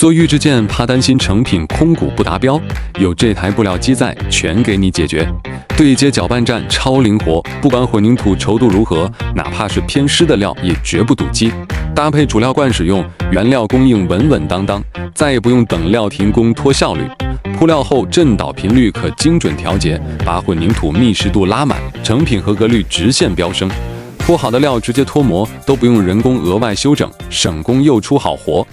做预制件怕担心成品空鼓不达标，有这台布料机在，全给你解决。对接搅拌站超灵活，不管混凝土稠度如何，哪怕是偏湿的料也绝不堵机。搭配主料罐使用，原料供应稳稳当当，再也不用等料停工拖效率。铺料后震导频率可精准调节，把混凝土密实度拉满，成品合格率直线飙升。铺好的料直接脱模，都不用人工额外修整，省工又出好活。